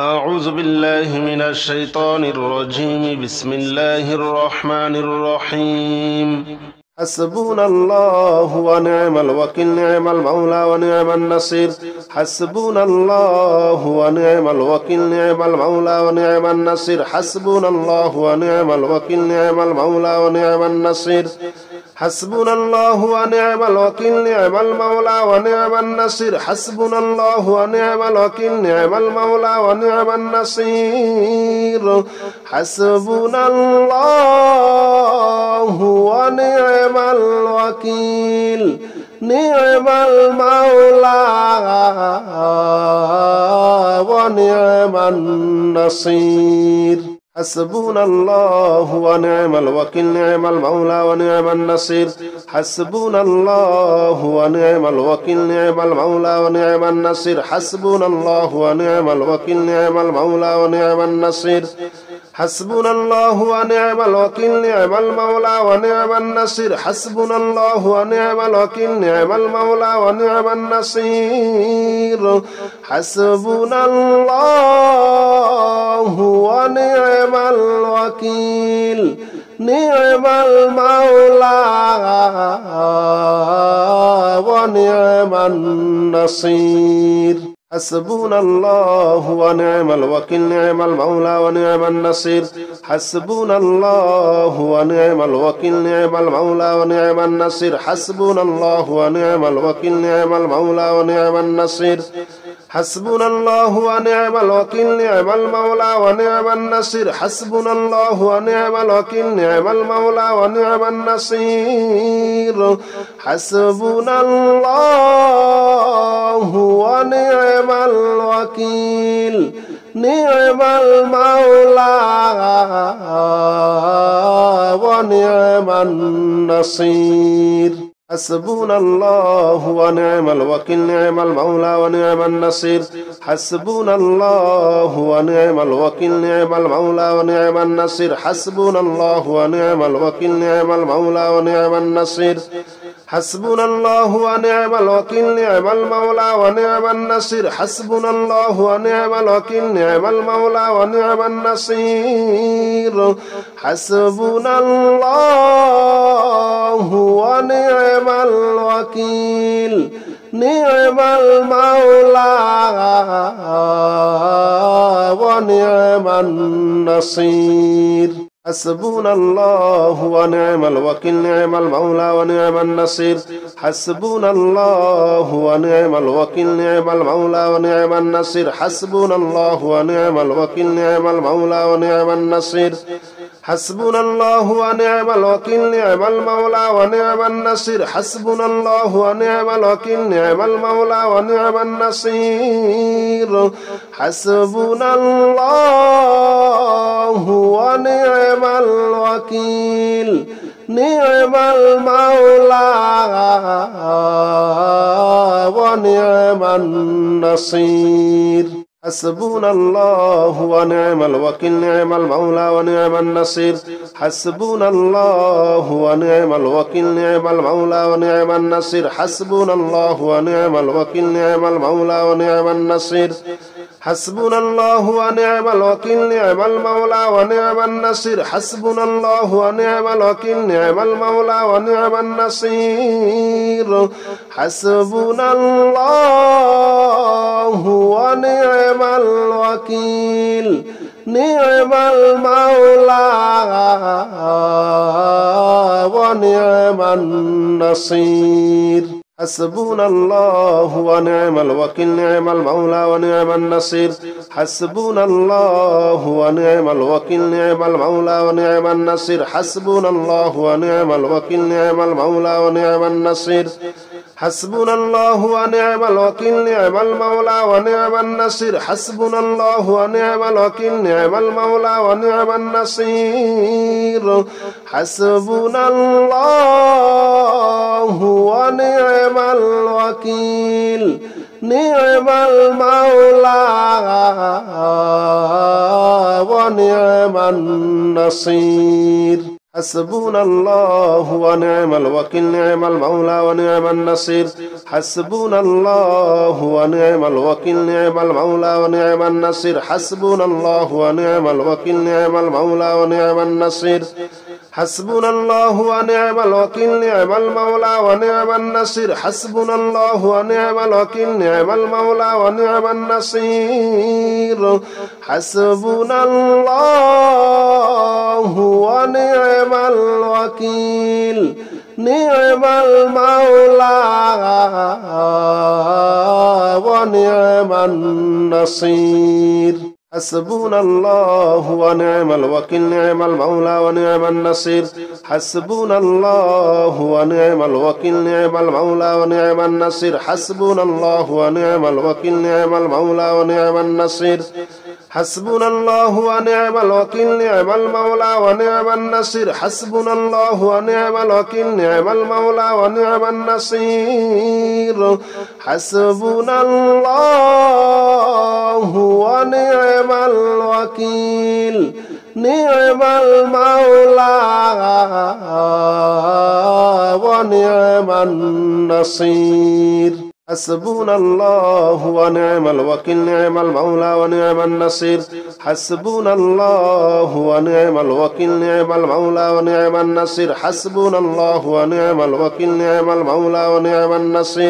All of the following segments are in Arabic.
أعوذ بالله من الشيطان الرجيم بسم الله الرحمن الرحيم حسبنا الله ونعم الوكيل نعم المولى ونعم النصير حسبنا الله ونعم الوكيل نعم المولى ونعم النصير حسبنا الله ونعم الوكيل نعم المولى ونعم النصير حسبنا الله ونعم الوكيل نعم المولى ونعم النصير حسبنا الله ونعم الوكيل نعم المولى ونعم النصير حسبنا الله ونعم الوكيل نعم المولى ونعم النصير حسبنا الله ونعم الوكيل نعم المولى ونعم النصير حسبنا الله ونعم الوكيل نعم المولى ونعم النصير حسبنا الله ونعم الوكيل نعم المولى ونعم النصير حسبنا الله ونعم الوكيل نعم المولى ونعم النصير حسبنا الله ونعم الوكيل نعم المولى ونعم النصير حسبنا الله ونعم الوكيل نعم المولى ونعم النصير حسبنا الله ونعم الوكيل نعم المولى ونعم النصير حسبنا الله ونعم الوكيل نعم المولى ونعم النصير حسبنا الله ونعم الوكيل نعم المولى ونعم النصير حسبنا الله ونعم الوكيل نعم المولى ونعم النصير حسبنا الله ونعم الوكيل نعم المولى ونعم النصير حسبنا الله ونعم الوكيل نعم المولى ونعم النصير حسبنا الله ونعم الوكيل نعم المولى ونعم النصير حسبنا الله ونعم الوكيل نعم المولى ونعم النصير حسبنا الله ونعم الوكيل نعم المولى ونعم النصير حسبنا الله ونعم الوكيل نعم المولى ونعم النصير حسبنا الله ونعم الوكيل نعم المولى ونعم النصير حسبنا الله ونعم الوكيل نعم المولى ونعم النصير حسبنا الله ونعم الوكيل نعم المولى ونعم النصير حسبنا الله ونعم الوكيل نعم المولى ونعم النصير حسبنا الله ونعم الوكيل نعم المولى ونعم النصير حسبنا الله ونعم الوكيل نعم المولى ونعم النصير حسبنا الله ونعم الوكيل نعم المولى ونعم النصير حسبنا الله ونعم الوكيل نعم المولى ونعم النصير حسبنا الله ونعم الوكيل نعم المولى ونعم النصير حسبنا الله ونعم الوكيل نعم المولى ونعم النصير حسبنا الله ونعم الوكيل نعم المولى ونعم النصير حسبنا الله ونعم الوكيل نعم المولى ونعم النصير حسبنا الله ونعم الوكيل نعم المولى ونعم النصير حسبنا الله ونعم الوكيل نعم المولى ونعم النصير حسبنا الله ونعم الوكيل نعم المولى ونعم النصير حسبنا الله ونعم الوكيل نعم المولى ونعم النصير حسبنا الله ونعم الوكيل نعم المولى ونعم النصير حسبنا الله ونعم الوكيل نعم المولى ونعم النصير حسبنا الله ونعم الوكيل نعم المولى ونعم النصير حسبنا الله ونعم الوكيل نعم المولى ونعم النصير حسبنا الله ونعم الوكيل نعم المولى ونعم النصير حسبنا الله ونعم الوكيل نعم المولى ونعم النصير حسبنا الله ونعم الوكيل نعم المولى ونعم النصير حسبنا الله ونعم الوكيل نعم المولى ونعم النصير حسبنا الله ونعم الوكيل نعم المولى ونعم النصير حسبنا الله ونعم الوكيل نعم المولى ونعم النصير حسبنا الله ونعم الوكيل نعم المولى ونعم النصير حسبنا الله ونعم الوكيل نعم المولى ونعم النصير حسبنا الله ونعم الوكيل نعم المولى ونعم النصير حسبنا الله ونعم الوكيل نعم المولى ونعم النصير حسبنا الله ونعم الوكيل نعم المولى ونعم النصير حسبنا الله ونعم الوكيل نعم المولى ونعم النصير حسبنا الله ونعم الوكيل نعم المولى ونعم النصير حسبنا الله ونعم الوكيل نعم المولى ونعم النصير حسبنا الله ونعم الوكيل نعم المولى ونعم النصير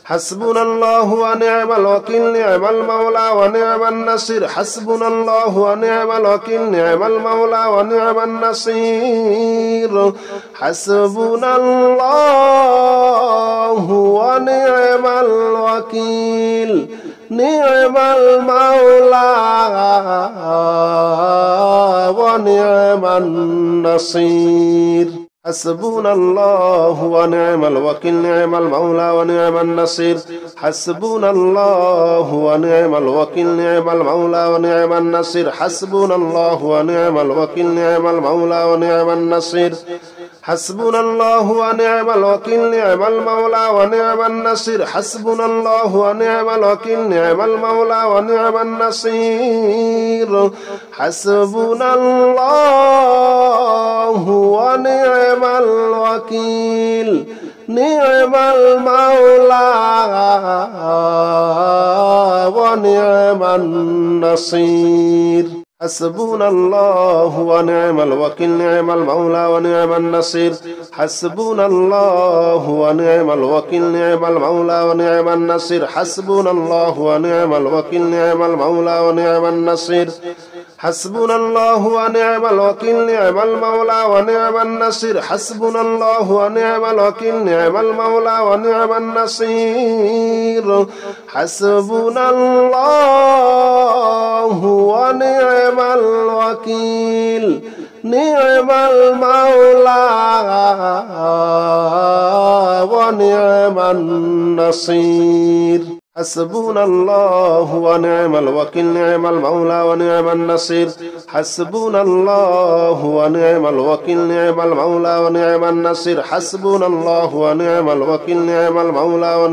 حسبنا الله ونعم الوكيل نعم المولى ونعم النصير حسبنا الله ونعم الوكيل نعم المولى ونعم النصير حسبنا الله ونعم الوكيل نعم المولى ونعم النصير حسبنا الله ونعم الوكيل نعم المولى ونعم النصير حسبنا الله ونعم الوكيل نعم المولى ونعم النصير حسبنا الله ونعم الوكيل نعم المولى ونعم النصير حسبنا الله ونعم الوكيل نعم المولى ونعم النصير حسبنا الله ونعم الوكيل نعم المولى ونعم النصير حسبنا الله ونعم الوكيل نعم المولى ونعم النصير حسبنا الله ونعم الوكيل نعم المولى ونعم النصير حسبنا الله ونعم الوكيل نعم المولى ونعم النصير حسبنا الله ونعم الوكيل نعم المولى ونعم النصير حسبنا الله ونعم الوكيل نعم المولى ونعم النصير حسبنا الله ونعم الوكيل نعم المولى ونعم النصير حسبنا الله ونعم الوكيل نعم المولى ونعم النصير حسبنا الله ونعم الوكيل نعم المولى ونعم النصير حسبنا الله ونعم الوكيل نعم المولى ونعم النصير حسبنا الله ونعم الوكيل نعم المولى ونعم النصير حسبنا الله ونعم الوكيل نعم المولى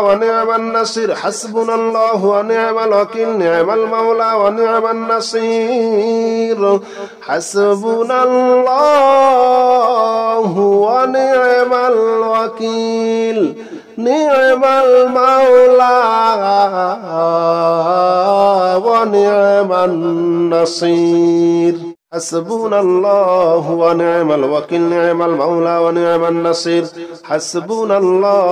ونعم النصير حسبنا الله ونعم الوكيل نعم المولى ونعم النصير حسبنا الله ونعم الوكيل نعم المولى ونعم النصير حسبنا الله ونعم الوكيل نعم المولى ونعم النصير حسبنا الله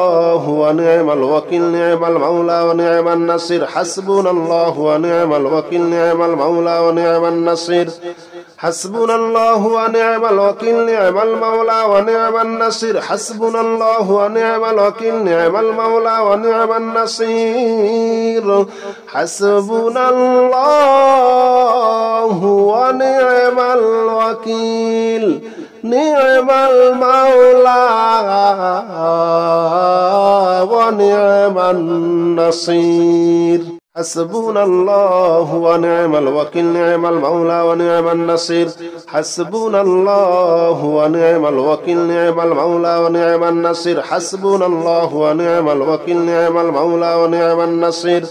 ونعم الوكيل نعم المولى ونعم النصير حسبنا الله ونعم الوكيل نعم المولى ونعم النصير حسبنا الله ونعم الوكيل نعم المولى ونعم النصير حسبنا الله ونعم الوكيل نعم المولى ونعم النصير حسبنا الله ونعم الوكيل نعم المولى ونعم النصير حسبنا الله ونعم الوكيل نعم المولى ونعم النصير حسبنا الله ونعم الوكيل نعم المولى ونعم النصير حسبنا الله ونعم الوكيل نعم المولى ونعم النصير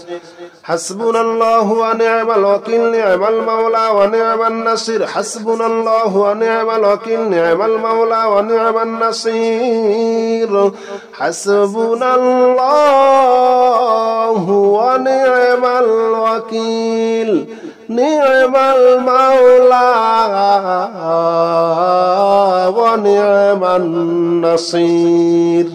حسبنا الله ونعم الوكيل نعم المولى ونعم النصير حسبنا الله ونعم الوكيل نعم المولى ونعم النصير حسبنا الله ونعم الوكيل نعم المولى ونعم النصير.